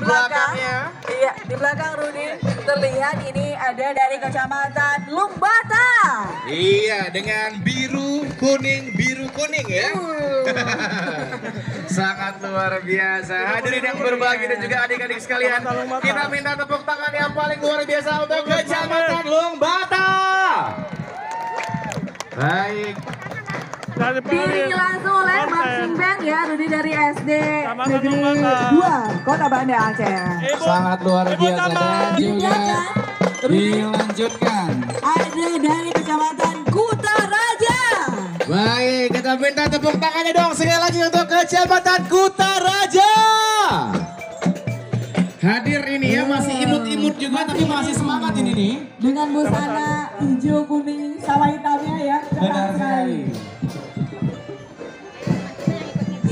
belakangnya. Iya, di belakang Rudi terlihat ini ada dari Kecamatan Lumbata. Iya, dengan biru kuning ya. Sangat luar biasa. Hadirin yang berbahagia dan juga adik-adik sekalian, kita minta tepuk tangan yang paling luar biasa untuk Kecamatan Lumbata. Baik. Diiringi langsung oleh marching band ya, Rudi dari SD Negeri 2 Kota Banda Aceh. Sangat luar biasa dan juga dilanjutkan. Ada dari Kecamatan Kutaraja. Baik, kita minta tepuk tangannya dong sekali lagi untuk Kecamatan Kutaraja. Hadir ini ya, masih imut-imut juga tapi masih semangat ini nih. Dengan busana hijau kuning sama hitamnya ya. Benar sekali.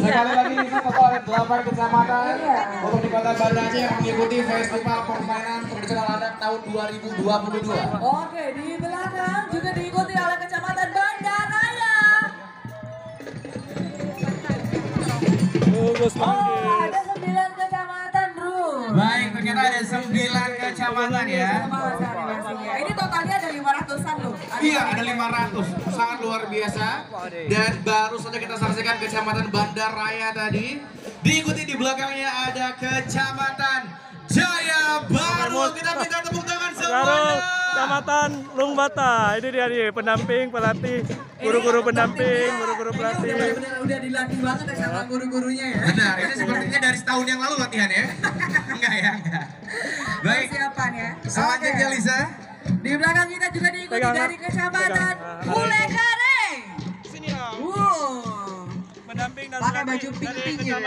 Sekali lagi kita oleh 8 kecamatan untuk di Kota Banda Aceh yang mengikuti Festival Permainan Tradisional Anak tahun 2022. Oke, di belakang juga diikuti oleh Kecamatan Banda Raya. Ada 9 kecamatan, Bro. Baik, ternyata ada 9 kecamatan ya. Ini totalnya ada 500-an loh. Iya, ada 500. Sangat luar biasa. Dan baru saja kita saksikan Kecamatan Banda Raya tadi. Diikuti di belakangnya ada Kecamatan Jaya Baru. Kita minta tepuk tangan semuanya. Kecamatan Lumbata, ini dia nih pendamping, pelatih, guru-guru pendamping, guru-guru pelatih. Benar-benar udah dilatih banget ya sama guru-gurunya ya. Benar, ini sepertinya dari setahun yang lalu latihan ya. Enggak ya, enggak. Baik, Persiapan ya. selanjutnya Lisa. Di belakang kita juga diikuti dari Kecamatan Pulekareng. Sini ya. Pendamping dan Pakai pelatih baju dari pink-pink ya.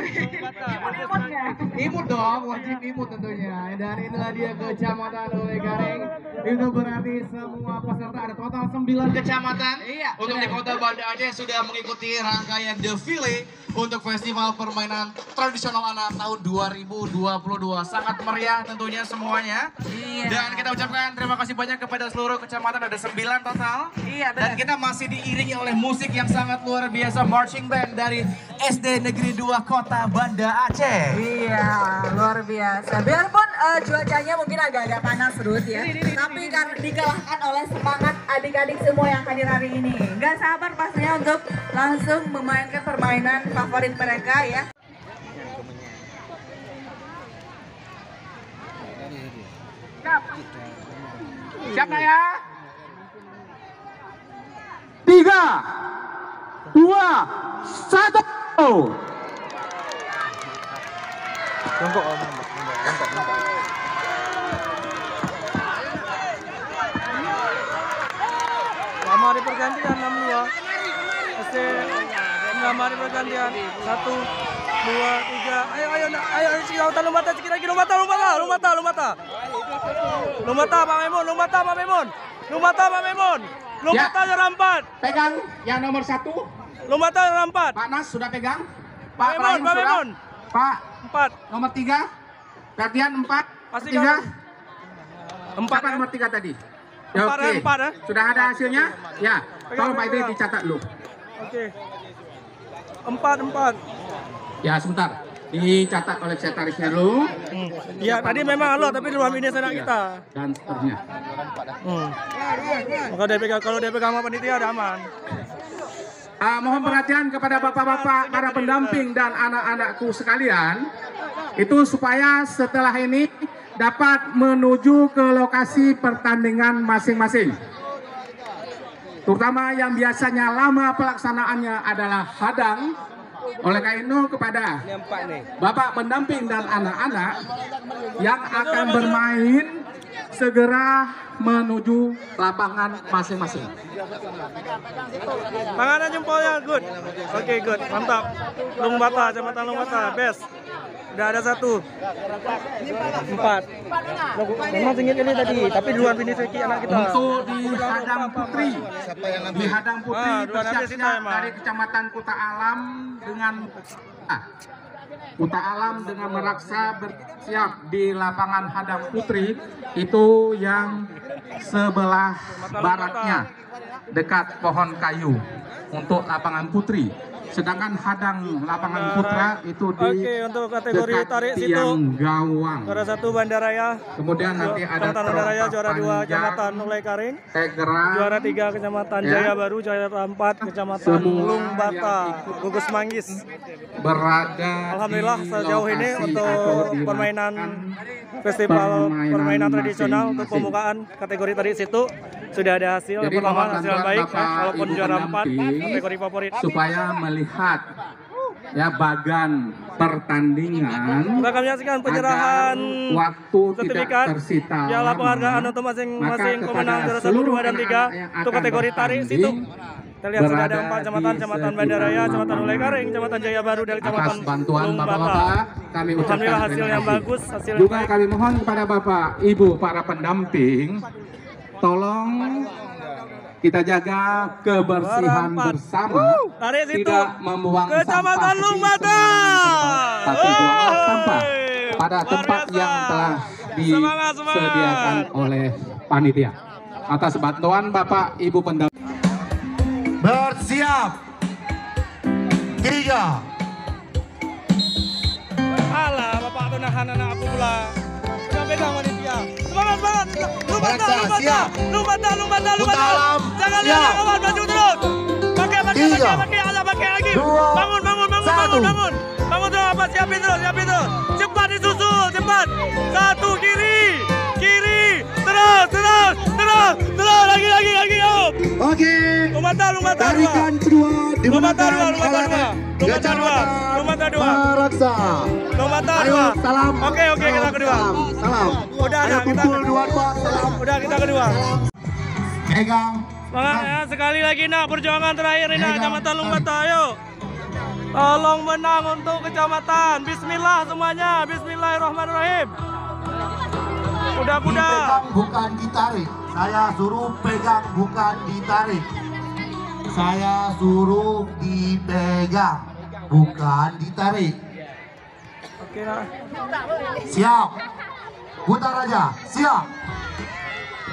Kecamatan Lumbata. Imut dong, wajib imut tentunya. Dan inilah dia Kecamatan Pulekareng. Itu berarti semua peserta ada total 9 kecamatan. Iya, Untuk di Kota Banda Aceh sudah mengikuti rangkaian defile untuk Festival Permainan Tradisional Anak tahun 2022. Sangat meriah tentunya semuanya. Iya. Dan kita ucapkan terima kasih banyak kepada seluruh kecamatan, ada 9 total. Iya, Dan benar. kita masih diiringi oleh musik yang sangat luar biasa, marching band dari SD Negeri 2 Kota Banda Aceh. Iya, luar biasa. Biarpun cuacanya mungkin agak-agak panas, Ruth ya. Tapi karena dikalahkan oleh semangat adik-adik semua yang hadir hari ini. Nggak sabar pastinya untuk langsung memainkan permainan favorit mereka ya. Siap ya? 3, 2, 1. Lama hari pergantian 62. SD 6 hari pergantian. 1, 2, 3. Ayo kita Lumbata sedikit lagi. Lumbata. Lumbata Pak Memun. Lumbata juara 4. Pegang yang nomor 1. Lumbata juara 4. Pak Nas sudah pegang. Pak Rahim sudah. Memun. Pak 4. nomor 3. Perhatian 4. Pasti 3. 4 Siapa nomor 3 tadi? Ya, 4 oke. 4 ya. Sudah ada hasilnya? Ya. Tolong Pak Idris dicatat dulu. Oke. 4. Ya, sebentar. Dicatat oleh sekretarisnya dulu. Iya, tadi memang halo tapi di ruang ini senang kita. Dan seterusnya. Maka kalau dia pegang sama panitia ada aman. Mohon perhatian kepada bapak-bapak, para pendamping dan anak-anakku sekalian. Itu supaya setelah ini dapat menuju ke lokasi pertandingan masing-masing. Terutama yang biasanya lama pelaksanaannya adalah hadang. Oleh karena itu kepada bapak pendamping dan anak-anak yang akan bermain segera menuju lapangan masing-masing. Tangannya jempolnya good. Oke, good. Mantap. Lumbata, Kecamatan Lumbata, best. Udah ada 1. 4. Memang tinggi ini tadi, tapi duluan finish anak kita. Untuk di Hadang Putri. Di Hadang Putri bersiap dari Kecamatan Kuta Alam dengan Kuta Alam dengan Meraksa bersiap di lapangan Hadang Putri itu yang sebelah baratnya dekat pohon kayu untuk lapangan Putri. Sedangkan hadang lapangan putra itu di Oke, untuk kategori dekat tarik situ. tiang gawang. Juara 1 Bandaraya. Kemudian nanti ada Kecamatan Bandaraya, terompah juara 2 panjang, Kecamatan Nulai Karing. Tegera, Juara 3 Kecamatan Ya. Jaya Baru, juara 4 Kecamatan Semua Lung Bata, yang ikut Gugus Manggis. berada Alhamdulillah di sejauh ini lokasi untuk atau di permainan lapangan festival permainan tradisional untuk masing-masing. pembukaan kategori tadi situ sudah ada hasil. Jadi Yang pertama mohon hasil bantuan baik, Bapak, walaupun Ibu juara 4 pendamping, kategori favorit. supaya melihat ya bagan pertandingan. Kita akan menyaksikan penyerahan agar waktu tidak sertifikat tersita piala lama. penghargaan untuk masing-masing Maka pemenang kepada juara 1, seluruh 2, dan 3 anak-anak yang untuk akan kategori tarik bertanding, situ. Kita lihat sudah ada berada 4 kecamatan, di Kecamatan sekitar Bandaraya, Kecamatan lapangan. Nulai Karing, Kecamatan Jaya Baru, dan Kecamatan Atas bantuan Lung Bata. Bapak-bapak kami ucapkan Alhamdulillah hasil terima yang kasih. bagus, hasil yang Juga baik. kami mohon kepada Bapak, Ibu, para pendamping, tolong kita jaga kebersihan Juara 4. bersama, Tarik situ. tidak membuang Kecamatan sampah Lung di Bata. sembarangan tempat, tapi buanglah sampah pada Luar tempat biasa. yang telah Semangat, disediakan semangat. oleh panitia. Atas bantuan Bapak, Ibu pendamping. Bersiap. 3. Alah, bapak tuh nahan anak aku pula. Jangan pegang panitia. Semangat, semangat. Lung Bata, Barakah, Lung Bata. siap. Lung Bata, Lung Bata, Lung Putar Bata. alam, Jangan siap. lihat kawan, maju terus. Pakai, Tiga. ada pakai lagi. 2. Bangun, bangun, bangun, Satu. bangun, bangun. Bangun terus, apa? Siapin terus, siapin terus. Cepat disusul, cepat. 1 kiri, kiri. Terus, lagi, yuk. Oke. Lung Bata, Lung Bata. Tarikan kedua Lung Bata dimenangkan 2, Lung Bata 2. oleh Lung Bata 2, Lung Bata 2. Maraksa. Lung Bata Ayo 2. salam. Oke, kita kedua. Salam. Udah, Ayo kita kumpul 2-2. Salam. Udah, kita kedua. Pegang. Semangat ya, sekali lagi nak perjuangan terakhir ini Pegang. Kecamatan Lung Bata, ayo. Tolong menang untuk kecamatan. Bismillah semuanya, bismillahirrahmanirrahim. Kuda-kuda. Dipegang bukan ditarik. Saya suruh pegang bukan ditarik. Saya suruh dipegang bukan ditarik. Oke nak. Siap. Putar aja. Siap.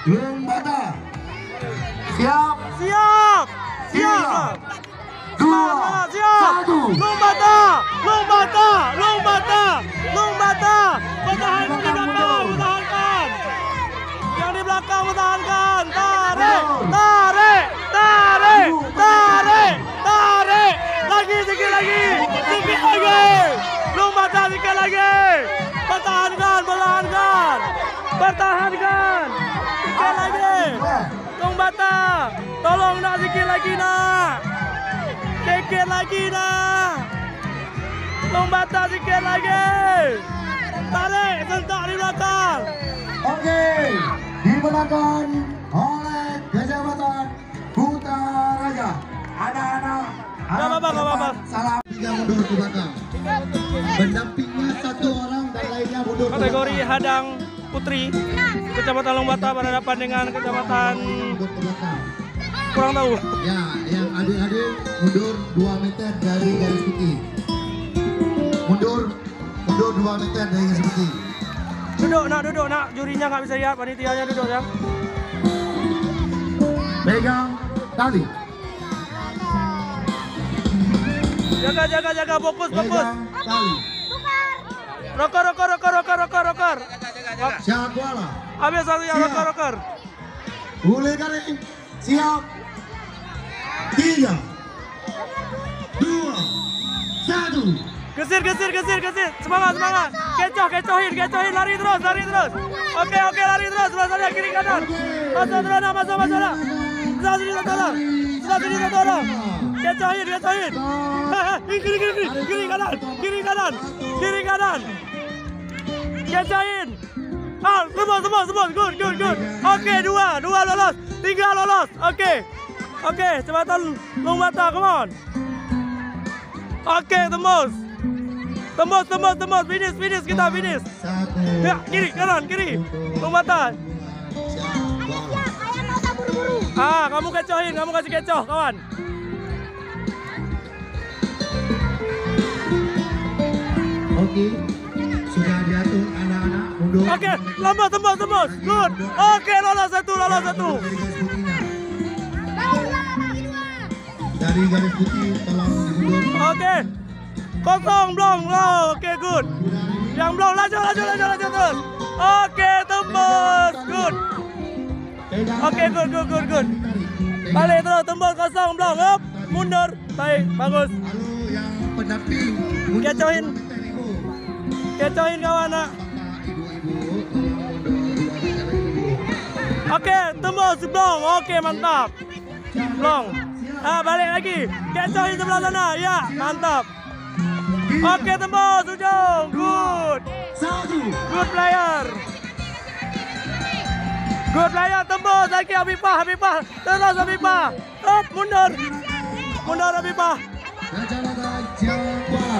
Lung Bata. Siap. Siap. Tiga. Siap. 2. Semangat, siap. 1. Lung Bata, Lung Bata, Lung Bata, Lung Bata. Pertahankan di belakang, pertahankan. Yang di belakang pertahankan. Tarik, tarik, tarik, tarik, tarik. Lagi, sedikit lagi, sedikit lagi. Lung Bata sedikit lagi. Pertahankan, pertahankan, pertahankan. Sedikit lagi. Lung Bata, tolong nak sedikit lagi nak. Sedikit lagi nak. Lung Bata sedikit lagi. Tarik, sentak di belakang. Oke, dimenangkan oleh Kecamatan Kutaraja. Anak-anak, Gak apa-apa, gak apa-apa. salam. 3 mundur ke belakang. Pendampingnya 1 orang dan lainnya mundur ke Kategori belakang. hadang putri Kecamatan Lung Bata berhadapan dengan Kecamatan Mundur ke belakang. kurang tahu. Ya, yang adik-adik mundur 2 meter dari garis putih. Mundur 2 meter dari garis putih. Duduk nak, jurinya nggak bisa lihat, panitianya duduk ya. Pegang tali. Jaga, fokus. Pegang tali. Roker. Syahkuala. Habis satu yang Siap. roker. Mulai garing. Siap. 3, 2, 1. Gesir. Semangat. Kecohin, lari terus. Oke, lari terus. Sebelah sana, kiri kanan. Masuk sana. Sebelah sini satu orang. Kecohin. Kiri kanan. Kecohin. Semua. Good. Oke, 2 lolos. 3 lolos. Oke, Kecamatan Lung Bata, come on. Oke, tembus. Finish, kita finish. 1. Ya, kiri, kanan, kiri. Lung Bata. Kamu kecohin, kamu kasih kecoh, kawan. Oke. Sudah diatur anak-anak mundur. Oke, lambat, tembus. Good. Oke, lolos satu. Dari garis putihnya. Dan dari garis putih tolong dimundur. Oke. Kosong Blong. Oke, good. Yang Blong laju terus. Oke, tembus. Good. Oke, good. Balik terus, tembus kosong Blong. Up, mundur. Baik, bagus. Lalu yang pendamping mundur. Kecohin. Kecohin kawan nak. Ibu-ibu tolong mundur. Oke, tembus Blong. Oke, mantap. Blong. Balik lagi. Kecohin sebelah sana. Ya, mantap. Oke, tembus ujung. Good. Good player. Good player, tembus lagi Habibah. Terus Habibah. Up, mundur Habibah.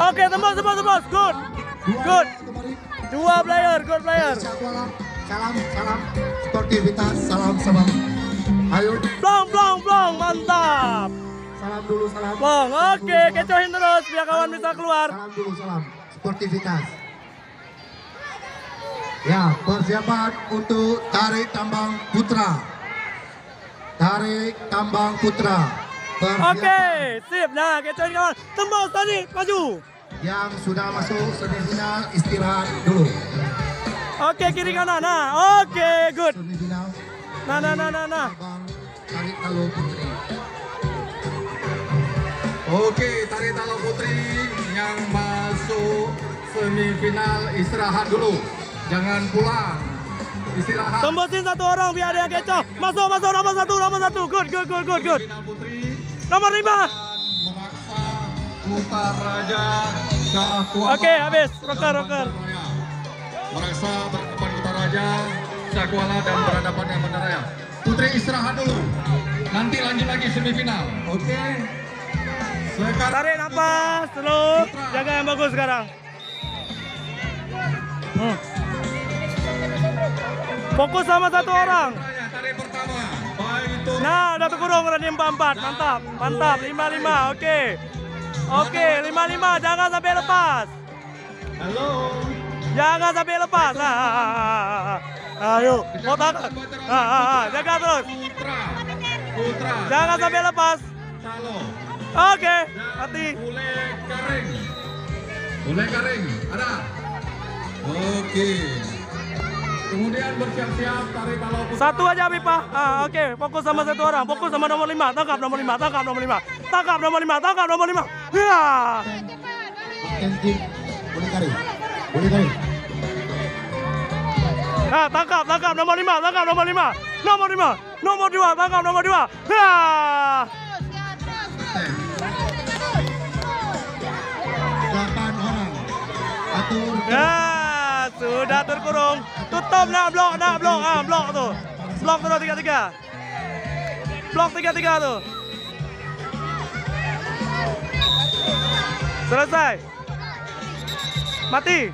Oke, tembus. Good. Dua player, good player. Salam sportivitas, salam. Ayo. Blong, mantap. Salam dulu. Blong, oke, kecohin terus biar kawan bisa keluar. Salam dulu, sportivitas. Ya, persiapan untuk tarik tambang putra. Persiapan Oke, sip. Nah, kecohin kawan. Tembus tadi, maju. yang sudah masuk semifinal istirahat dulu. Oke, kiri kanan. Nah, oke, good. Semifinal. Nah. Tambang tarik talo putri. Oke, tarik talo putri yang masuk semifinal istirahat dulu. Jangan pulang. Istirahat. Tembusin satu orang biar ada yang kecoh. Masuk nomor satu. Good. Semifinal putri. Nomor 5. Memaksa Putar Raja Syakuala. Oke, habis. Rocker. Meraksa berdepan Putar Raja Syakuala dan berhadapan dengan Bandaraya. Putri istirahat dulu. Nanti lanjut lagi semifinal. Oke. Sekarang Tarik nafas, slow. Jaga yang bagus sekarang. Fokus sama satu orang. tarik pertama. Baik itu. Nah, udah terkurung udah di 44. Mantap. 55. Oke, 55. Jangan sampai lepas. Halo. Jangan sampai lepas. Ayo, mau tahan. Jaga terus. Putra. Jangan sampai lepas. Calo. Oke, hati. Ule Karing. Ada. Oke. Kemudian bersiap-siap tarik talo putra. Satu aja Habibah. Oke, fokus sama satu orang. Fokus sama nomor 5. Tangkap nomor 5. Tangkap nomor 5. Ya. Kentin, boleh kari. Nah, tangkap nomor 5. Nomor 2, tangkap nomor 2. Ya. 8 orang. Atur. Ya, sudah terkurung. Tutup blok tuh. Blok terus 3-3. Blok 3-3 tuh. Selesai. Mati.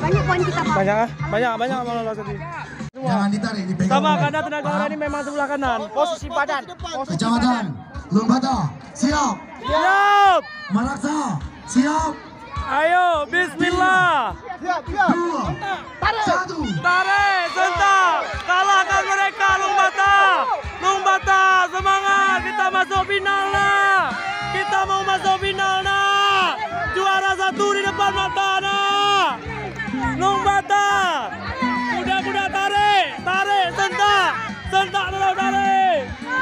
Banyak poin kita, Pak. Banyak malah sedih. Jangan ditarik, dipegang. Sama karena tenaga orang ini memang sebelah kanan. Posisi badan. Kecamatan Lumbata, siap. Siap. Meraksa, siap. Ayo, bismillah. 2, 1. Tarik, sentak. Kalahkan mereka, Lumbata. Semangat, kita masuk final nah. Kita mau masuk final nah. Juara 1 di depan mata nah. Lumbata. Kuda-kuda tarik, sentak terus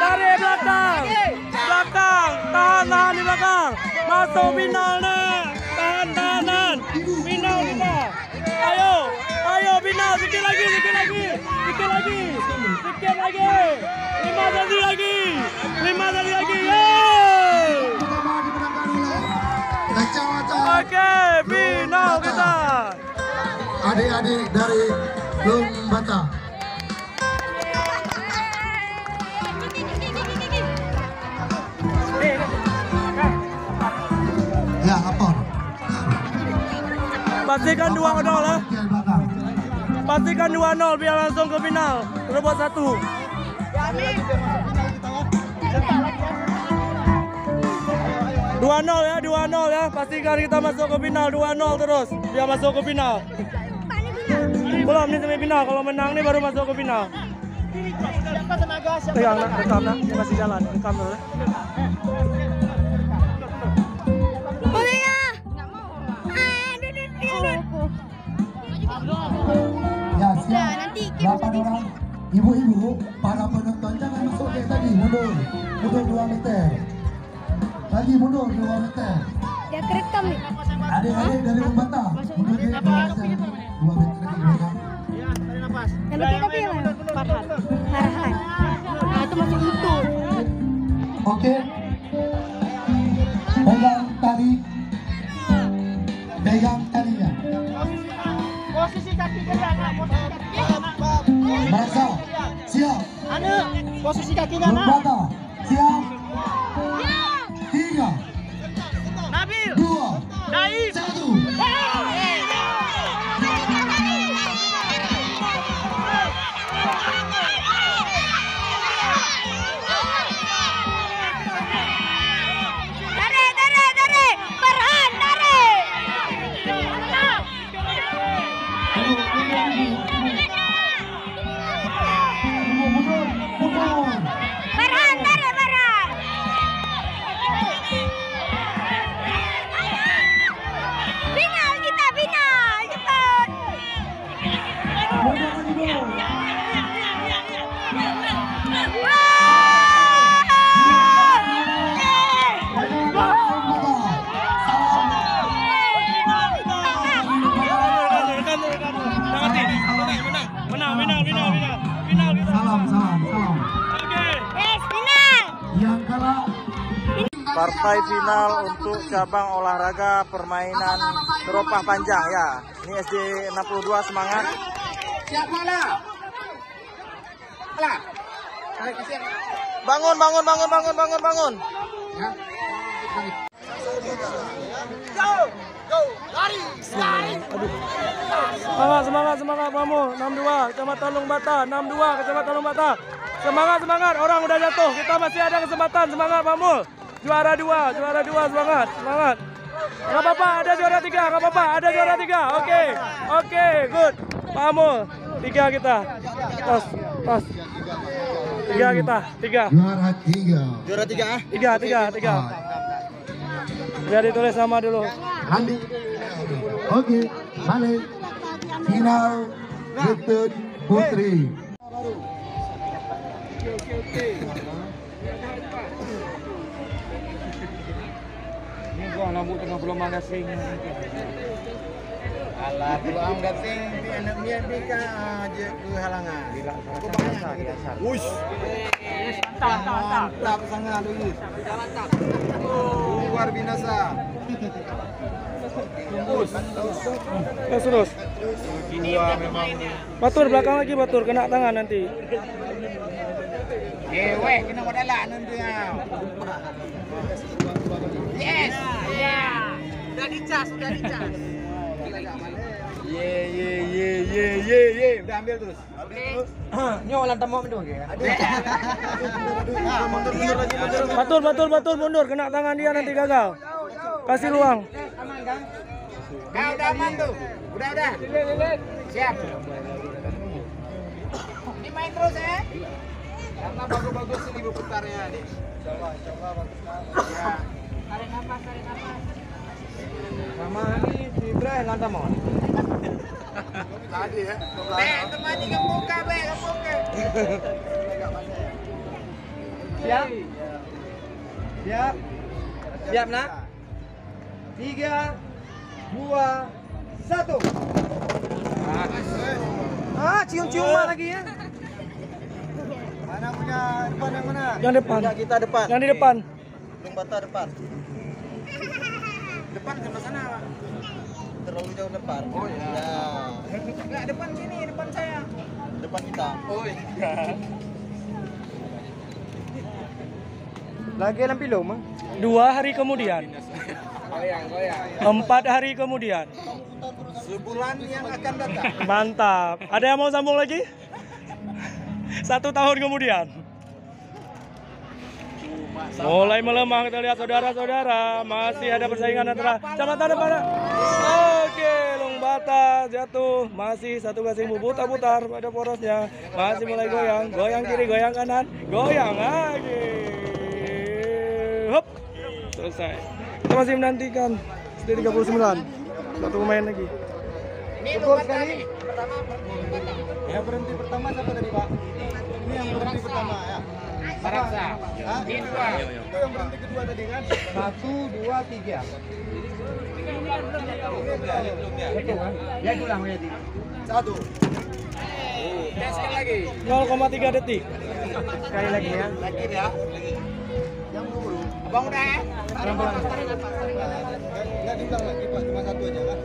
tarik belakang, tahan di belakang, masuk final nah, tahan, final kita, ayo final, sikit lagi, 5 tadi lagi, yeay! Kecamatan. Oke, final kita. Adik-adik dari Lumbata. Ya, lapor. Pastikan 2-0 ya. Bagian belakang. Pastikan 2-0 biar langsung ke final. Rebut 1. Dua 2-0 ya. Pastikan kita masuk ke final 2-0 terus. Biar masuk ke final. Belum, ini semifinal. Kalau menang nih baru masuk ke final. Pegang nak, rekam nak. Dia masih jalan. Rekam dulu. Ya, siap. 8 orang. Ibu-ibu, para penonton jangan masuk kayak tadi. Mundur 2 meter. Lagi mundur 2 meter. Dia kerekam nih. Adik-adik dari Umbata, mundur 2 meter. 2 meter lagi belakang. Nama kita apa ya? Farhan. Farhan. Nah, itu masuk itu. Oke. Pegang tali. Pegang talinya. Posisi kaki gerak, posisi kaki gerak. Merasa siap. Anu, posisi kaki gerak. Umbata, siap. 3, Nabil, 2, Naif. 1. Tarik. Farhan, tarik. Farhan, tarik, Farhan. Final kita, final. Cepat. Final. Salam. Yes, final. Yang kalah Partai final untuk cabang olahraga permainan teropah panjang ya. Ini SD 62 semangat. Siap bola. Bola. Bangun. Ya. Semangat kamu. 62 Kecamatan Lungbata. 62 Kecamatan Lungbata. Semangat. Orang udah jatuh. Kita masih ada kesempatan. Semangat kamu. Juara dua semangat. Enggak apa-apa, ada juara 3. Enggak apa-apa, ada juara 3. Oke, good. Kamu 3 kita. Tos. 3 kita. 3. juara 3. Juara 3 ah? 3. Biar ditulis sama dulu. Andi. Oke, balik. Final Butut Putri. Ini gua nambut tengah belum gasing. Alah, belum gasing di anak dia bika aja ke halangan. Aku banyak biasa. Wush. Mantap sangat Luis. Luar biasa. Terus. Jiwa memang. Batur belakang lagi Batur, kena tangan nanti. Weh, kena modalak nanti ya. Yes. Udah dicas. Ye. Udah ambil terus. Nyo lantam mau minum ke? Batur mundur, kena tangan dia nanti gagal. Kasih ruang. Udah aman tuh. Udah. Siap. Dimain terus ya. Karena bagus-bagus ini berputarnya nih. Coba bagus. Ya. Tarik nafas. Sama ini si Ibrahim lantam mau. Tadi ya. Teman ini kemuka. Siap nak. 3, 2, 1. Cium-ciuman lagi ya. Mana punya depan yang mana? Yang depan. Kita depan. Yang di depan. Lungbata depan. Depan sebelah sana. Terlalu jauh depan. Oh iya. Enggak, depan sini, depan saya. Depan kita. Oh iya. Lagi lampi lo, Mang. 2 hari kemudian. Goyang. 4 hari kemudian. Sebulan yang akan datang. Mantap. Ada yang mau sambung lagi? 1 tahun kemudian. Mulai melemah, kita lihat saudara-saudara. Masih ada persaingan antara kecamatan depan. Oke, Lungbata. Bata jatuh, masih satu gasing putar-putar pada porosnya, masih mulai goyang, goyang kiri, goyang kanan, goyang lagi. Hop, selesai. Kita masih menantikan seti 39, satu pemain lagi. Betul sekali. Ya berhenti pertama siapa tadi Pak? Ini yang berhenti pertama ya. Saraksa. Hah? Ini dua. Itu yang berhenti kedua tadi kan? 1, 2, 3. Ya ulang ya. 1. Tes sekali lagi. 0,3 detik. Sekali lagi ya. Lagi ya. Yang buru. Abang udah ya? Enggak diulang lagi Pak, cuma 1 aja kan?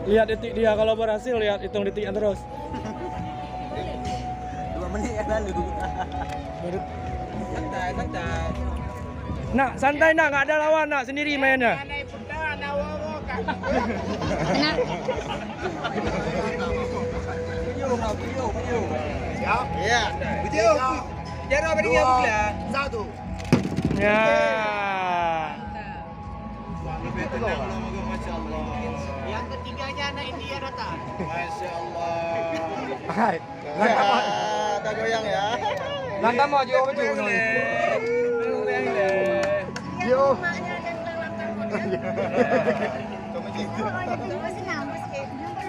Lihat detik dia, kalau berhasil lihat hitung detiknya terus. 2 menit yang lalu. Nak, santai nak, nggak ada lawan nak, sendiri mainnya. Siap? Iya. Video. Jaro berinya pula. 1. Ya. Masya Allah. Yang ketiganya anak India datang. Masya Allah. Hai. Ada goyang ya. Lantam mau jauh betul. Yo.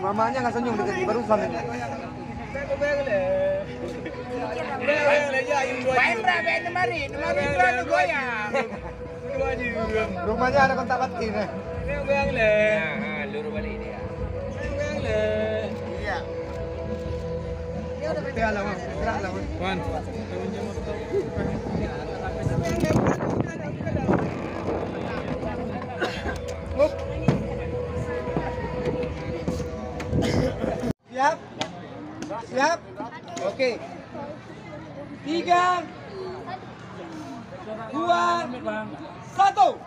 Mamanya nggak senyum dekat barusan ini. Main berapa ini mari? Mari dua lu goyang. Rumahnya ada kontak batin ya. Luru balik dia. Iya. Ya lawan, gerak lawan. Wan. Siap? Siap? Oke. 3, 2, 1.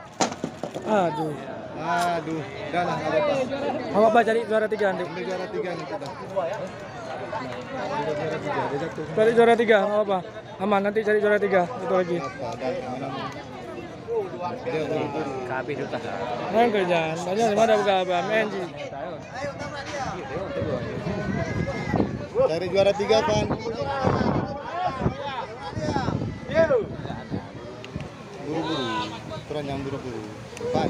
Aduh. Aduh, udah lah, nggak apa-apa. Apa cari juara 3 nanti? Ambil juara 3 nih kita. Cari juara 3, nggak apa. Aman, nanti cari juara 3. Itu lagi. Apa ada mana? Dia buru-buru. Main kerjaan, banyak di mana buka main sih. Cari juara 3 kan. Buru-buru. Turun yang buru-buru. Pan.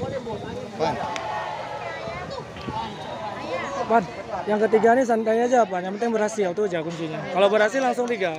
Pan, yang ketiga ini santai aja Pan, yang penting berhasil tuh aja kuncinya. Kalau berhasil langsung 3.